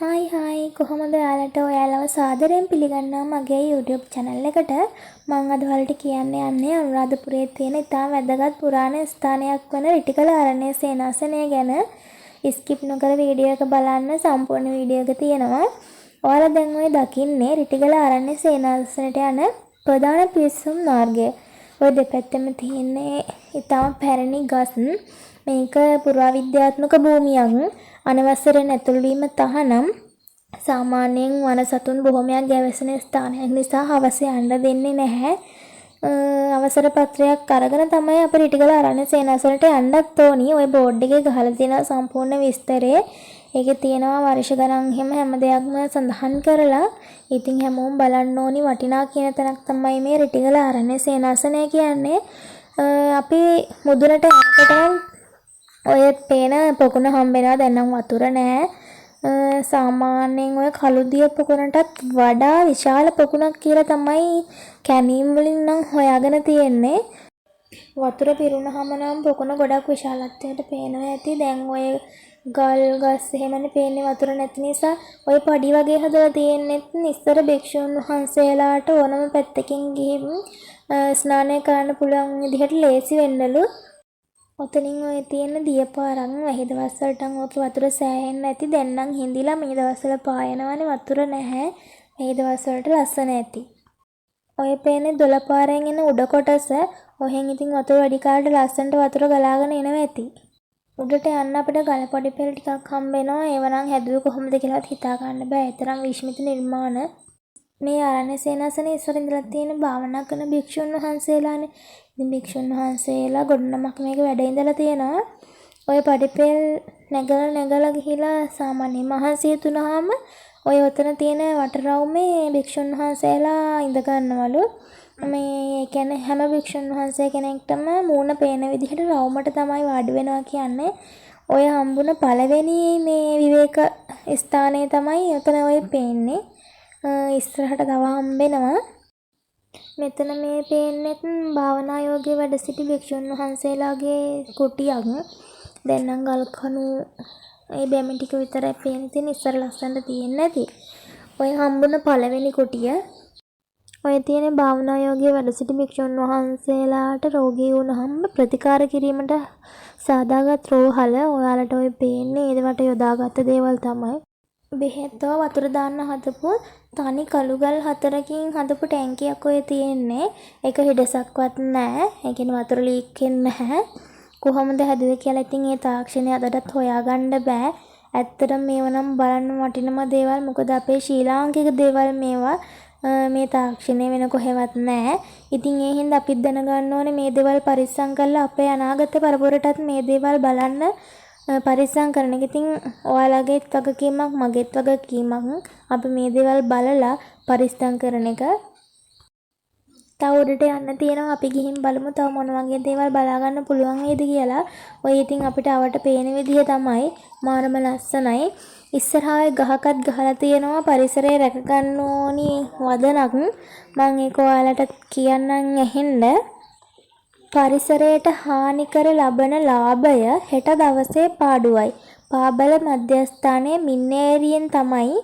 Hi කොහොමද ඔයාලව සාදරයෙන් පිළිගන්නවා මගේ YouTube channel එකට. මම අද ඔයාලට කියන්න යන්නේ අනුරාධපුරයේ තියෙන ඉතාම වැදගත් පුරාණ ස්ථානයක් වන රිටිගල ආරණ්‍ය සේනාසනය ගැන. ස්කිප් නොකර වීඩියෝ එක බලන්න, සම්පූර්ණ වීඩියෝ එක තියෙනවා. ඔයාලා දැන් ඔය දකින්නේ රිටිගල ආරණ්‍ය සේනාසනයට යන ප්‍රධාන පිවිසුම් මාර්ගය. ඔය දෙපැත්තෙම තියෙන්නේ ඉතාම පැරණි ගස්. මේක පුරාවිද්‍යාත්මක භූමියක්. අනවසරයෙන් ඇතුළු වීම තහනම්. සාමාන්‍යයෙන් වන සතුන් බොහොමයක් ගැවසෙන ස්ථානයක් නිසා හවස යන්න දෙන්නේ නැහැ. අවසර පත්‍රයක් අරගෙන තමයි අපි රිටිගල ආරණ්‍ය සේනාසනට යන්නත් ඕනි. ওই බෝඩ් එකේ ගහලා තියෙන සම්පූර්ණ විස්තරය. ඒකේ තියෙනවා වර්ෂ ගණන් හැම දෙයක්ම සඳහන් කරලා. ඉතින් හැමෝම බලන්න ඕනි වටිනා කියන තැනක් තමයි මේ රිටිගල ආරණ්‍ය සේනාසනය කියන්නේ. අපි මුදුනට යනකොට ඔය පේන පොකුණ හම්බෙනවා. දැන් නම් වතුර නැහැ. සාමාන්‍යයෙන් ඔය කළුදිය පොකුණටත් වඩා විශාල පොකුණක් කියලා තමයි කැනීම් වලින් නම් හොයාගෙන තියෙන්නේ. වතුර පිරුණාම නම් පොකුණ ගොඩක් විශාලත්වයට පේනවා ඇති. දැන් ඔය ගල් ගස් එහෙමනේ පේන්නේ වතුර නැති නිසා. ඔය පඩි වගේ හදලා තියෙන්නේ ඉස්සර භික්ෂුන් වහන්සේලාට ඕනම පැත්තකින් ගිහින් ස්නානය කරන්න පුළුවන් විදිහට ලේසි වෙන්නලු. ඔතනින් ඔය තියෙන දියපාරක් වැහි දවස්වලට ඔක වතුර සෑහෙන්න ඇති. දැන් නම් හිඳිලා මේ දවස්වල පායනවනේ වතුර නැහැ. මේ දවස්වලට ලස්සන ඇති. ඔය පේන්නේ දොළපාරෙන් එන උඩ කොටස. ඔහෙන් ඉතින් වතුර වැඩි කාලට ලස්සනට වතුර ගලාගෙන එනවා ඇති. උඩට යන්න අපිට ගල් පොඩි පෙළ ටිකක් හම්බ වෙනවා. ඒව නම් හැදුවේ කොහොමද කියලාත් හිතා ගන්න බෑ. ඒ තරම් විශ්මිත නිර්මාණ. මේ ආරණ්‍ය සේනාසනේ ඉස්සර ඉඳලා තියෙන භාවනා කරන භික්ෂුන් වහන්සේලානේ. ඉතින් භික්ෂුන් වහන්සේලා ගොඩනමක් මේක වැඩ ඉඳලා තියෙනවා. ඔය පඩිපෙල් නැගලා ගිහිලා සාමාන්‍ය මහන්සිය තුනහම ඔය ඔතන තියෙන වටරවුමේ භික්ෂුන් වහන්සේලා ඉඳ ගන්නවලු. මේ කියන්නේ හැම භික්ෂුන් වහන්සේ කෙනෙක්ටම මූණ පේන විදිහට රවුමට තමයි වාඩි වෙනවා කියන්නේ. ඔය හම්බුන පළවෙනි මේ විවේක ස්ථානය තමයි ඔතන ඔය පේන්නේ. ඉස්සරහට තව හම්බෙනවා. මෙතන මේ පේන්නෙත් භාවනා යෝගී වැඩ සිටි භික්ෂුන් වහන්සේලාගේ කුටියක්. දැන් නම් ගල් කණු ඒ බැමි ටික විතරයි පේන තියෙන. ඉස්සර ලස්සනට තියෙන්නේ නැති. ඔය හම්බුන පළවෙනි කුටිය. ඔය තියෙන භාවනා යෝගී වැඩ සිටි භික්ෂුන් වහන්සේලාට රෝගී වුණාම ප්‍රතිකාර කිරීමට සාදාගත් රෝහල. ඔයාලට ඔය පේන්නේ ඒවට යොදාගත්ත දේවල් තමයි. බෙහෙතෝ වතුර දාන්න හදපු තනි කළුගල් 4කින් හදපු ටැංකියක් ඔය තියෙන්නේ. ඒක හිඩසක්වත් නැහැ. ඒ කියන්නේ වතුර ලීක් වෙන්නේ නැහැ. කොහොමද හැදුවේ කියලා ඉතින් ඒ තාක්ෂණය අදටත් හොයාගන්න බෑ. ඇත්තටම මේව නම් බලන්න වටිනම දේවල්. මොකද අපේ ශ්‍රී ලාංකික දේවල් මේවා. මේ තාක්ෂණය වෙන කොහෙවත් නැහැ. ඉතින් ඒ හින්දා අපිත් දැනගන්න ඕනේ මේ දේවල් පරිස්සම් කරලා අපේ අනාගත පරපුරටත් මේ දේවල් බලන්න පරිස්සම් කරන එක. ඉතින් ඔයාලගේත් වගකීමක් මගේත් වගකීමක්. අපි මේ දේවල් බලලා පරිස්සම් කරන එක. තව උඩට යන්න තියෙනවා. අපි ගිහින් බලමු තව මොන වගේ දේවල් බලා ගන්න පුළුවන් වේද කියලා. ඔය ඉතින් අපිට අවට පේන විදිහ තමයි මාරම ලස්සනයි. ඉස්සරහා ගහකත් ගහලා තියෙනවා. පරිසරය රැක ගන්න ඕනි වදනක්. මම ඒක ඔයාලට කියන්නම් ඇහෙන්න. පරිසරයට හානි කර ලබන ලාභය හෙට දවසේ පාඩුවයි. පාබල මධ්‍යස්ථානයේ මින්නේරියෙන් තමයි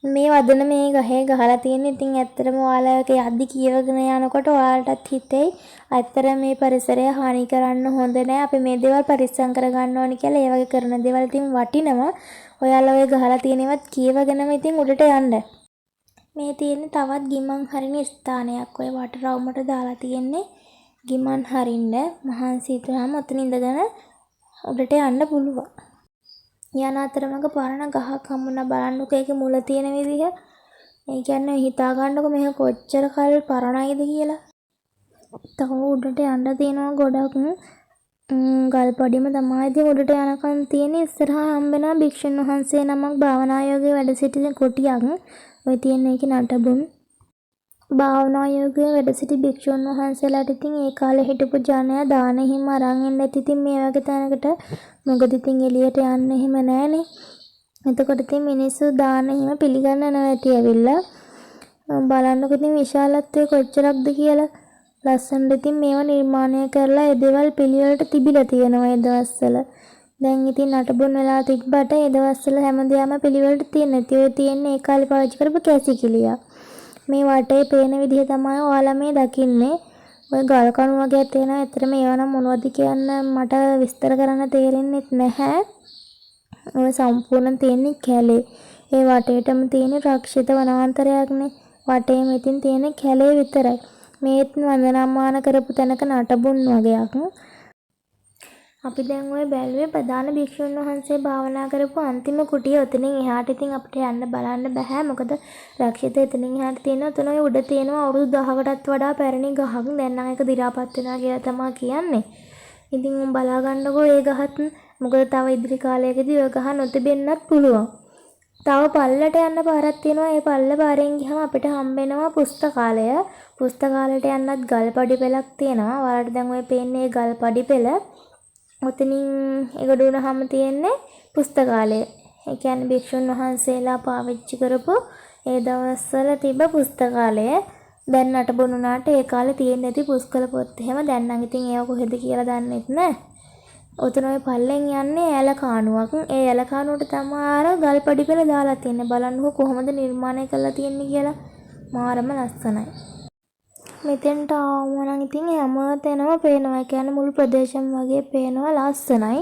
මේ වදන මේ ගහේ ගහලා තියෙන්නේ. ඉතින් ඇත්තටම ඔයාලගේ අද්දි කියවගෙන යනකොට ඔයාලටත් හිතෙයි ඇත්තටම මේ පරිසරය හානි කරන්න හොඳ නෑ. අපි මේ දේවල් පරිස්සම් කරගන්න ඕනි කියලා. ඒ වගේ කරන දේවල් ඉතින් වටිනවා. ඔයාලා ඔය ගහලා තියෙනවත් කියවගෙනම ඉතින් උඩට යන්න. මේ තියෙන්නේ තවත් ගිමන් හරින ස්ථානයක්. ඔය වටරවුමට දාලා තියෙන්නේ ගිමන් හරින්න. මහන්සි හිතුවාම ඔතන ඉඳගෙන උඩට යන්න පුළුවන්. යන අතරමඟ පරණ ගහක් හම්බුණා. බලන්නකෝ ඒකේ මුල තියෙන විදිහ. ඒ කියන්නේ හිතා ගන්නකො මේක කොච්චර කල් පරණයිද කියලා. තව උඩට යන්න තියෙනවා ගොඩක්. ගල් පඩිම තමයි ඉතින් උඩට යනකන් තියෙන්නේ. ඉස්සරහා හම්බෙනවා භික්ෂුන් වහන්සේ නමක් භාවනා යෝගී වැඩ සිටින කුටියක්. ඔය තියෙන එකේ නටබුන්. භාවනා යෝගී වැඩ සිටි භික්ෂුන් වහන්සේලාට ඉතින් ඒ කාලේ හිටපු ජනයා දාන හිම අරන් එන්න ඇති. ඉතින් මේ වගේ තැනකට මොකද ඉතින් එළියට යන්න එහෙම නැහනේ. එතකොට ඉතින් මිනිස්සු දාන හිම පිළිගන්න නැති ඇවිල්ලා බලන්නකො ඉතින් විශාලත්වය කොච්චරක්ද කියලා. ලස්සනට ඉතින් මේව නිර්මාණය කරලා ඒ දේවල් පිළිවෙලට තිබිලා තියෙනවා ඒ දවස්වල. දැන් ඉතින් නටබුන් වෙලා තිබ්බට ඒ දවස්වල හැමදේම පිළිවෙලට තියෙන නැති ඔය තියෙන්නේ ඒ කාලේ පාවිච්චි කරපු කැසිකිලියක්. මේ වටේ පේන විදිහ තමයි ඔයාලා මේ දකින්නේ. ඔය ගල් කණු වගේ තියෙනවා. ඇත්තටම ඒවා නම් මොනවද කියන්න මට විස්තර කරන්න තේරෙන්නේ නැහැ. ඔය සම්පූර්ණ තියෙන්නේ කැලේ. ඒ වටේටම තියෙන රක්ෂිත වනාන්තරයක්නේ. වටේම ඉතින් තියෙන කැලේ විතරයි. මේත් වන්දනාමාන කරපු තැනක නටබුන් වගේක්. අපි දැන් ওই බැලුවේ ප්‍රධාන භික්ෂුන් වහන්සේ භාවනා කරපු අන්තිම කුටිය. උතනින් එහාට ඉතින් අපිට යන්න බලන්න බෑ. මොකද රක්ෂිත එතනින් එහාට තියෙනවා. උතන ඔය උඩ තියෙනවා අවුරුදු 10කටත් වඩා පැරණි ගහක්. දැන් නම් ඒක දි รา පත් වෙනවා කියලා තමයි කියන්නේ. ඉතින් උන් බලා ගන්නකෝ ඒ ගහත්. මොකද තව ඉදිරි කාලයකදී ඔය ගහ නොතිබෙන්නත් පුළුවන්. තව පල්ලට යන්න පාරක් තියෙනවා. ඒ පල්ල පාරෙන් ගියම අපිට හම්බෙනවා පුස්තකාලය. පුස්තකාලයට යන්නත් ගල්පඩි පෙළක් තියෙනවා. ඔයාලට දැන් ඔය පේන්නේ ගල්පඩි පෙළ. ඔතනින් ඒකට උනහම තියෙන්නේ පුස්තකාලය. ඒ කියන්නේ භික්ෂුන් වහන්සේලා පාවිච්චි කරපු ඒ දවස්වල තිබ්බ පුස්තකාලය. දැන් නටබුන් උනාට ඒ කාලේ තියෙන්නේ නැති පුස්කල පොත් එහෙම දැන් නම් ඉතින් ඒව කොහෙද කියලා දන්නෙත් නැහැ. ඔතන ඔය පල්ලෙන් යන්නේ ඇල කාණුවක්. ඒ ඇල කාණුවට තමයි අර ගල්පඩි පෙළ දාලා තියෙන්නේ. බලන්නකො කොහොමද නිර්මාණය කරලා තියෙන්නේ කියලා. මාරම ලස්සනයි. මෙතෙන්ට ආවම නම් ඉතින් හැම තැනම පේනවා. ඒ කියන්නේ මුළු ප්‍රදේශෙම වගේ පේනවා ලස්සනයි.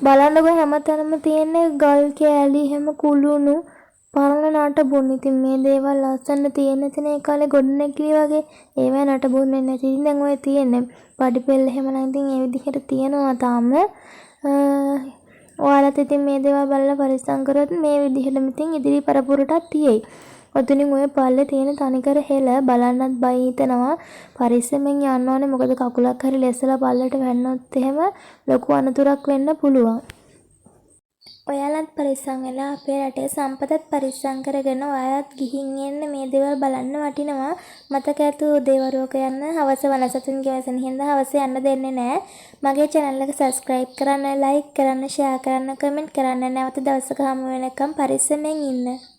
බලන්නකො හැම තැනම තියෙන්නේ ගල් කෑලි හැම කුළුණු පරණ නටබුන්. ඉතින් මේ දේවල් ලස්සන තියෙන තැන ඒ කාලේ ගොඩනැගිලි වගේ ඒවා නටබුන් වෙන්නේ නැති. ඉතින් දැන් ඔය තියෙන්නේ පඩිපෙළ එහෙම නම් ඉතින් ඒ විදිහට තියෙනවා තාම. ඔයාලත් ඉතින් මේ දේවල් බලලා පරිස්සම් කරොත් මේ විදිහටම ඉතින් ඉදිරි පරපුරටත් තියෙයි. ඔතනින් ඔය පල්ලේ තියෙන තනිකර හෙල බලන්නත් බය හිතෙනවා. පරිස්සමෙන් යන්න ඕනේ. මොකද කකුලක් හරි ලෙස්සලා පල්ලට වැන්නොත් එහෙම ලොකු අනතුරක් වෙන්න පුළුවන්. ඔයාලත් පරිස්සම් වෙලා අපේ රටේ සම්පතත් පරිස්සම් කරගෙන ඔයාලත් ගිහින් එන්න මේ දේවල් බලන්න වටිනවා. මතක ඇතු දේවරුවක යන්න හවස වනසතුන් ගැවසෙන හින්දා හවස යන්න දෙන්නේ නැහැ. මගේ channel එක subscribe කරන්න, like කරන්න, share කරන්න, comment කරන්න. නැවත දවසක හමු වෙනකම් පරිස්සමෙන් ඉන්න.